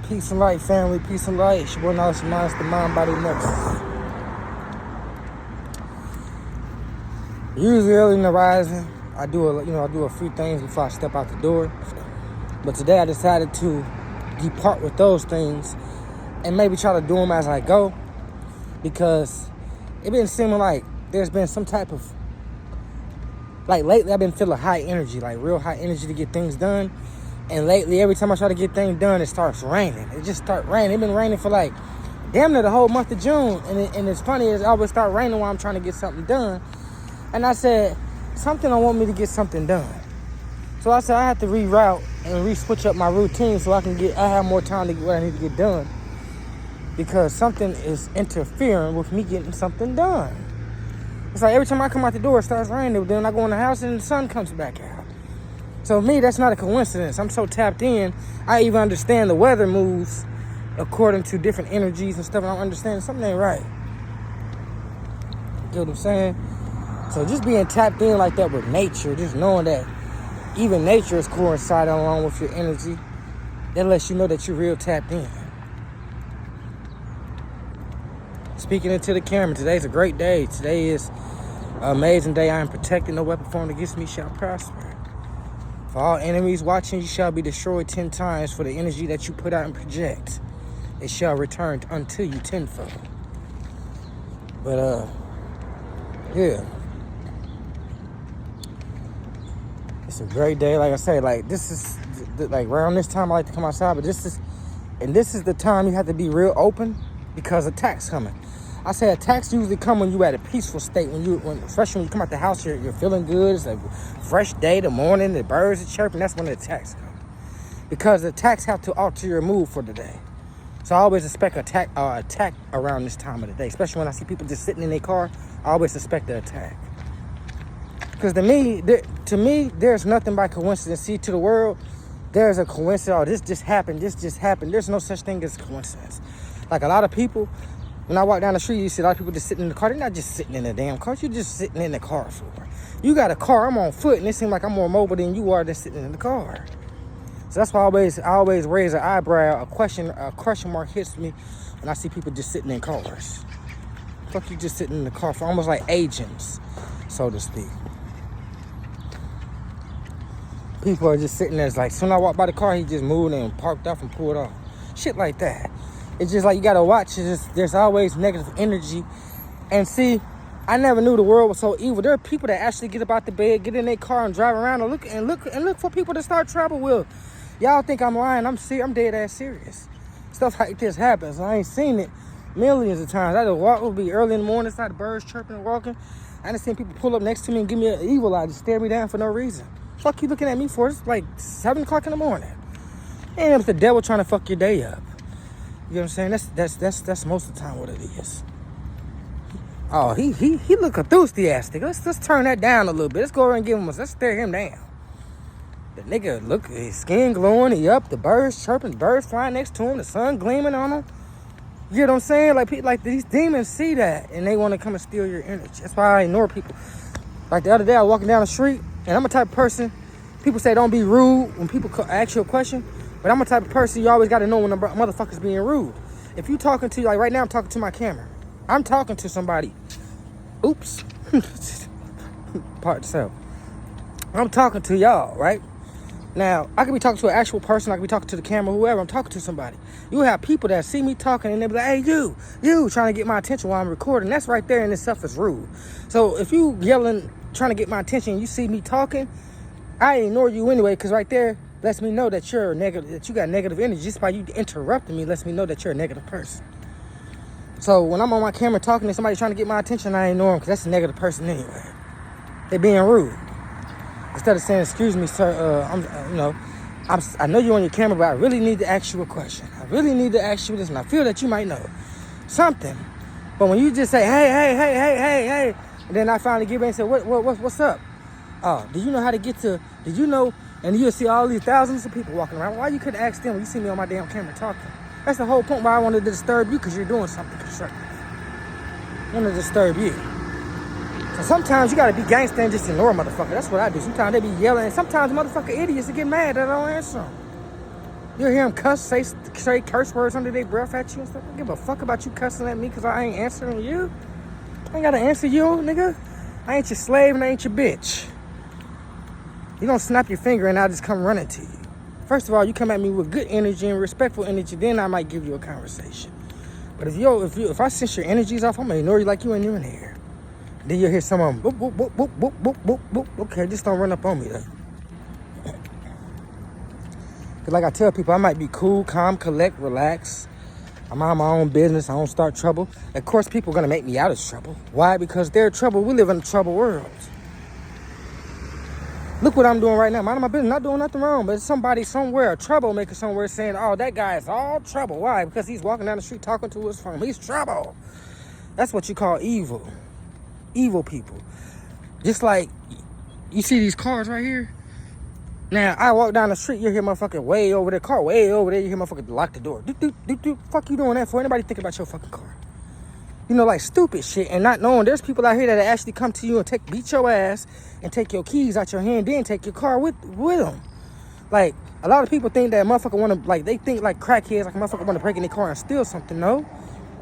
Peace and light, family. Peace and light. It's your boy Knowledge Minds, the Mind Body Nexus. Usually early in the rising, I do a few things before I step out the door. But today I decided to depart with those things and maybe try to do them as I go, because it been seeming like there's been some type of, like lately I've been feeling high energy, like real high energy to get things done. And lately, every time I try to get things done, it starts raining. It just starts raining. It's been raining for like damn near the whole month of June. And it's funny, it always start raining while I'm trying to get something done. And I said, something don't want me to get something done. So I said I have to reroute and re-switch up my routine so I have more time to get what I need to get done. Because something is interfering with me getting something done. It's like every time I come out the door, it starts raining. Then I go in the house and the sun comes back out. So me, that's not a coincidence. I'm so tapped in. I even understand the weather moves according to different energies and stuff. I don't understand. Something ain't right. You know what I'm saying? So just being tapped in like that with nature, just knowing that even nature is coinciding along with your energy, that lets you know that you're real tapped in. Speaking into the camera, today's a great day. Today is an amazing day. I am protected. No weapon formed against me shall prosper. For all enemies watching, you shall be destroyed 10 times. For the energy that you put out and project, it shall return unto you tenfold. But, yeah. It's a great day. Like I say, like, this is, like, around this time I like to come outside. But this is the time you have to be real open, because attacks coming. I say attacks usually come when you at a peaceful state. Especially when you come out the house, you're feeling good. It's a fresh day, the morning, the birds are chirping. That's when the attacks come. Because the attacks have to alter your mood for the day. So I always expect attack around this time of the day. Especially when I see people just sitting in their car, I always suspect an attack. Because to me, there's nothing by coincidence. See, to the world, there's a coincidence. Oh, this just happened. There's no such thing as coincidence. Like a lot of people, when I walk down the street, you see a lot of people just sitting in the car. They're not just sitting in the damn car. You're just sitting in the car for. You got a car, I'm on foot, and it seems like I'm more mobile than you are than sitting in the car. So that's why I always raise an eyebrow. A question mark hits me when I see people just sitting in cars. Fuck you just sitting in the car for, almost like agents, so to speak. People are just sitting there. It's like, soon I walk by the car, he just moved and parked off and pulled off. Shit like that. It's just like you gotta watch. There's always negative energy. And see, I never knew the world was so evil. There are people that actually get up out the bed, get in their car, and drive around and look for people to start trouble with. Y'all think I'm lying? I'm dead ass serious. Stuff like this happens. I ain't seen it millions of times. I just walk, it'll be early in the morning, it's like the birds chirping and walking. I done seen people pull up next to me and give me an evil eye, just stare me down for no reason. Fuck you looking at me for? It's like 7 o'clock in the morning. And it's the devil trying to fuck your day up. You know what I'm saying? That's most of the time what it is. Oh, he look enthusiastic. Let's turn that down a little bit. Let's go over and let's stare him down. The nigga look, his skin glowing, he up, the birds chirping, birds flying next to him, the sun gleaming on him. You know what I'm saying? Like these demons see that and they want to come and steal your energy. That's why I ignore people. Like the other day I was walking down the street, and I'm a type of person, people say don't be rude when people ask you a question. But I'm a type of person, you always got to know when a motherfucker's being rude. If you talking to, like right now I'm talking to my camera. I'm talking to somebody. Oops. Part self. I'm talking to y'all, right? Now, I could be talking to an actual person. I could be talking to the camera, whoever. I'm talking to somebody. You have people that see me talking and they be like, hey, you trying to get my attention while I'm recording. That's right there in itself is rude. So if you yelling, trying to get my attention, and you see me talking, I ignore you anyway, because right there lets me know that you're negative, that you got negative energy. Just by you interrupting me lets me know that you're a negative person. So when I'm on my camera talking to somebody trying to get my attention, I ignore them because that's a negative person anyway. They're being rude. Instead of saying, excuse me, sir, I know you're on your camera, but I really need to ask you a question. I really need to ask you this, and I feel that you might know something. But when you just say, hey, and then I finally give in and say, what's up? Oh, do you know how to get to, did you know? And you'll see all these thousands of people walking around. Why you couldn't ask them when you see me on my damn camera talking? That's the whole point why I wanted to disturb you, because you're doing something constructive. I want to disturb you. So sometimes you got to be gangster and just ignore a motherfucker. That's what I do. Sometimes they be yelling, and sometimes motherfucker idiots that get mad that I don't answer them. You'll hear them cuss, say curse words under their breath at you and stuff. I don't give a fuck about you cussing at me because I ain't answering you. I ain't gotta answer you, nigga. I ain't your slave and I ain't your bitch. You don't snap your finger and I just come running to you. First of all, you come at me with good energy and respectful energy, then I might give you a conversation. But if I sense your energies off, I'm gonna ignore you like you ain't even here. Then you'll hear someone boop, boop, boop, boop, boop, boop, boop, boop. Okay, just don't run up on me though. Cause like I tell people, I might be cool, calm, collect, relax. I mind my own business. I don't start trouble. Of course, people are gonna make me out of trouble. Why? Because they're trouble. We live in a trouble world. Look what I'm doing right now. Minding my business, not doing nothing wrong. But somebody somewhere, a troublemaker somewhere saying, oh, that guy is all trouble. Why? Because he's walking down the street talking to his phone. He's trouble. That's what you call evil. Evil people. Just like, you see these cars right here? Now, I walk down the street, you hear motherfucker way over there, car way over there, you hear motherfucker lock the door. Fuck you doing that for? Anybody think about your fucking car? You know, like stupid shit, and not knowing there's people out here that actually come to you and beat your ass and take your keys out your hand, then take your car with them. Like, a lot of people think that motherfucker want to, like, they think like crackheads, like a motherfucker want to break in their car and steal something. No.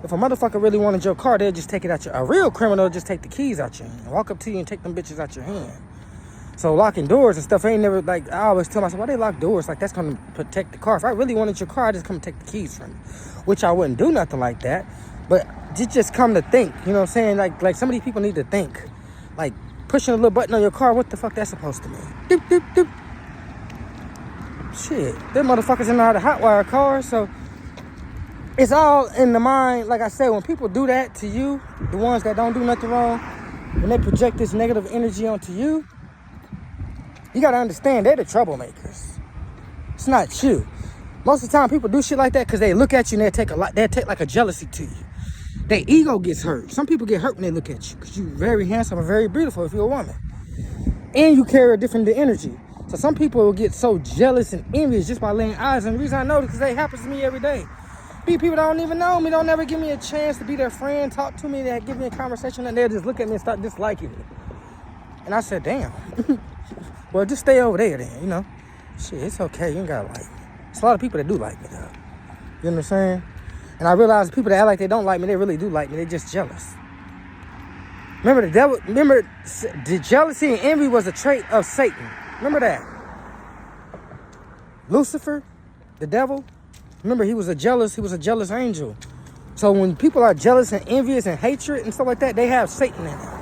If a motherfucker really wanted your car, they'll just take it out a real criminal just take the keys out your hand, walk up to you and take them bitches out your hand. So locking doors and stuff ain't never, like, I always tell myself, why they lock doors? Like, that's going to protect the car. If I really wanted your car, I'd just come take the keys from you. Which I wouldn't do nothing like that. But just come to think, you know what I'm saying? Like some of these people need to think. Like, pushing a little button on your car, what the fuck that's supposed to mean? Doop, doop, doop. Shit, them motherfuckers know how to hotwire cars, so it's all in the mind. Like I said, when people do that to you, the ones that don't do nothing wrong, when they project this negative energy onto you, you gotta understand they're the troublemakers. It's not you. Most of the time, people do shit like that because they look at you and they'll take like a jealousy to you. Their ego gets hurt. Some people get hurt when they look at you because you're very handsome and very beautiful if you're a woman. And you carry a different energy. So some people will get so jealous and envious just by laying eyes. And the reason I know this is because it happens to me every day. People that don't even know me, don't never give me a chance to be their friend, talk to me, they give me a conversation, and they'll just look at me and start disliking me. And I said, damn. Well, just stay over there then, you know. Shit, it's okay. You ain't gotta like me. There's a lot of people that do like me, though. You know what I'm saying? And I realize people that act like they don't like me, they really do like me. They're just jealous. Remember the jealousy and envy was a trait of Satan. Remember that? Lucifer, the devil, remember he was a jealous angel. So when people are jealous and envious and hatred and stuff like that, they have Satan in them.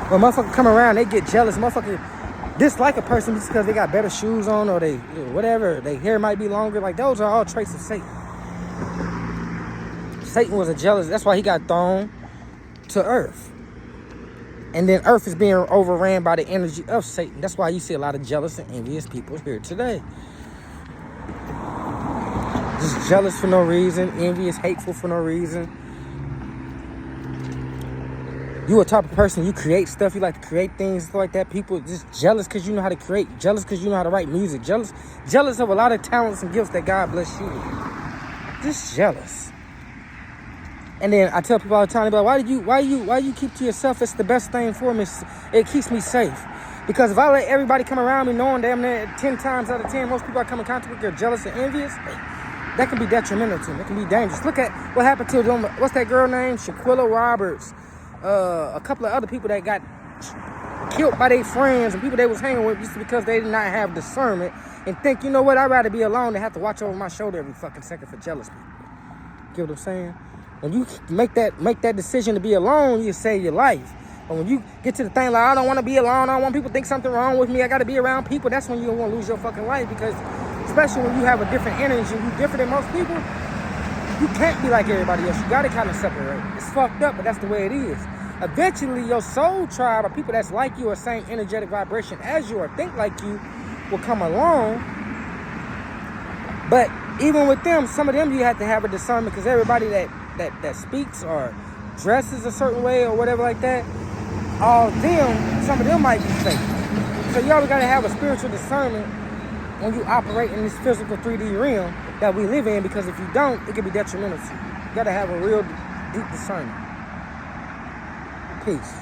When motherfuckers come around, they get jealous. Motherfuckers dislike a person just because they got better shoes on or they, whatever, their hair might be longer. Like, those are all traits of Satan. Satan was a jealous, that's why he got thrown to earth. And then earth is being overran by the energy of Satan. That's why you see a lot of jealous and envious people here today. Just jealous for no reason, envious, hateful for no reason. You a type of person, you create stuff, you like to create things, stuff like that. People just jealous because you know how to create, jealous because you know how to write music, jealous of a lot of talents and gifts that God bless you with. Just jealous. And then I tell people all the time, they're like, why you keep to yourself? It's the best thing for me. It keeps me safe. Because if I let everybody come around me knowing damn near 10 times out of 10, most people I come in contact with, they're jealous and envious, that can be detrimental to them. It can be dangerous. Look at what happened to them. What's that girl named? Shaquilla Roberts. A couple of other people that got killed by their friends and people they was hanging with just because they did not have discernment and think, you know what, I'd rather be alone than have to watch over my shoulder every fucking second for jealous people. Get what I'm saying? When you make that decision to be alone, you save your life. But when you get to the thing like, I don't want to be alone, I don't want people to think something wrong with me, I got to be around people, that's when you're going to lose your fucking life. Because especially when you have a different energy, you're different than most people, you can't be like everybody else. You got to kind of separate. It's fucked up, but that's the way it is. Eventually, your soul tribe or people that's like you or same energetic vibration as you or think like you will come along. But even with them, some of them you have to have a discernment because everybody that speaks or dresses a certain way or whatever like that, some of them might be fake. So you always got to have a spiritual discernment when you operate in this physical 3D realm that we live in, because if you don't, it can be detrimental to you. You got to have a real deep discernment. Peace.